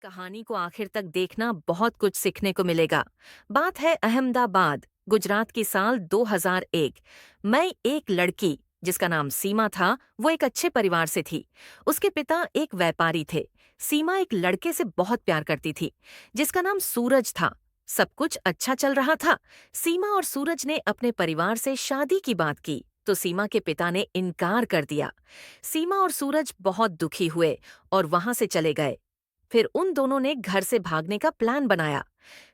कहानी को आखिर तक देखना बहुत कुछ सीखने को मिलेगा। बात है अहमदाबाद, गुजरात की साल 2001। मैं एक लड़की जिसका नाम सीमा था, वो एक अच्छे परिवार से थी। उसके पिता एक व्यापारी थे। सीमा एक लड़के से बहुत प्यार करती थी, जिसका नाम सूरज था। सब कुछ अच्छा चल रहा था। सीमा और सूरज ने अपने परिवार से शादी की बात की तो सीमा के पिता ने इनकार कर दिया। सीमा और सूरज बहुत दुखी हुए और वहां से चले गए। फिर उन दोनों ने घर से भागने का प्लान बनाया।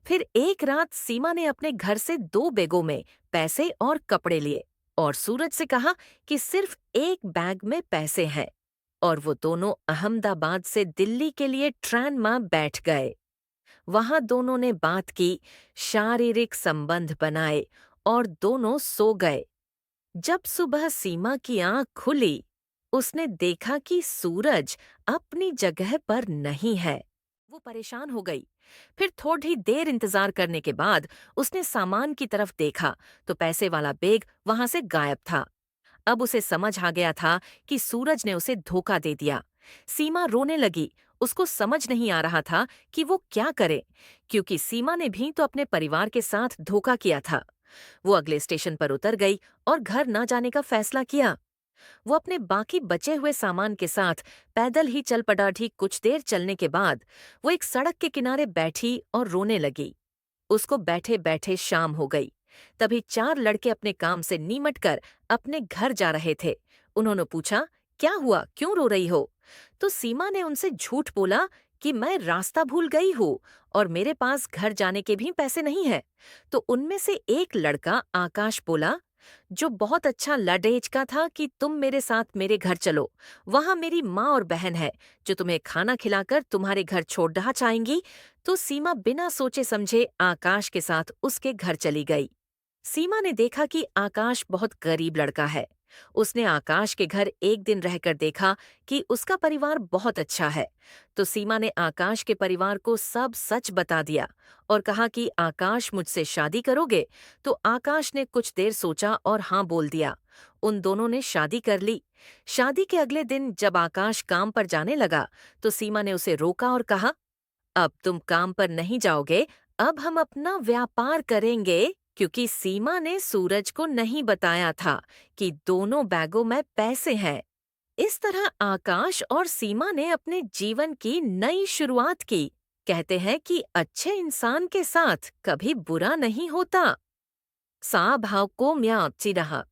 फिर एक रात सीमा ने अपने घर से 2 बैगों में पैसे और कपड़े लिए और सूरज से कहा कि सिर्फ एक बैग में पैसे हैं। और वो दोनों अहमदाबाद से दिल्ली के लिए ट्रेन में बैठ गए। वहां दोनों ने बात की, शारीरिक संबंध बनाए और दोनों सो गए। जब सुबह सीमा की आंख खुली, उसने देखा कि सूरज अपनी जगह पर नहीं है। वो परेशान हो गई। फिर थोड़ी देर इंतजार करने के बाद उसने सामान की तरफ देखा तो पैसे वाला बैग वहां से गायब था। अब उसे समझ आ गया था कि सूरज ने उसे धोखा दे दिया। सीमा रोने लगी। उसको समझ नहीं आ रहा था कि वो क्या करे, क्योंकि सीमा ने भी तो अपने परिवार के साथ धोखा किया था। वो अगले स्टेशन पर उतर गई और घर न जाने का फैसला किया। वो अपने बाकी बचे हुए सामान के साथ पैदल ही चल पड़ा। ठीक कुछ देर चलने के बाद वो एक सड़क के किनारे बैठी और रोने लगी। उसको बैठे बैठे शाम हो गई। तभी 4 लड़के अपने काम से निमट कर अपने घर जा रहे थे। उन्होंने पूछा, क्या हुआ, क्यों रो रही हो? तो सीमा ने उनसे झूठ बोला कि मैं रास्ता भूल गई हूँ और मेरे पास घर जाने के भी पैसे नहीं है। तो उनमें से एक लड़का आकाश बोला, जो बहुत अच्छा लड़ेज का था, कि तुम मेरे साथ मेरे घर चलो। वहां मेरी माँ और बहन है जो तुम्हें खाना खिलाकर तुम्हारे घर छोड़ना चाहेंगी। तो सीमा बिना सोचे समझे आकाश के साथ उसके घर चली गई। सीमा ने देखा कि आकाश बहुत गरीब लड़का है। उसने आकाश के घर एक दिन रहकर देखा कि उसका परिवार बहुत अच्छा है। तो सीमा ने आकाश के परिवार को सब सच बता दिया और कहा कि आकाश, मुझसे शादी करोगे? तो आकाश ने कुछ देर सोचा और हाँ बोल दिया। उन दोनों ने शादी कर ली। शादी के अगले दिन जब आकाश काम पर जाने लगा तो सीमा ने उसे रोका और कहा, अब तुम काम पर नहीं जाओगे, अब हम अपना व्यापार करेंगे। क्योंकि सीमा ने सूरज को नहीं बताया था कि दोनों बैगों में पैसे हैं। इस तरह आकाश और सीमा ने अपने जीवन की नई शुरुआत की। कहते हैं कि अच्छे इंसान के साथ कभी बुरा नहीं होता। सा भाव को म्या रहा।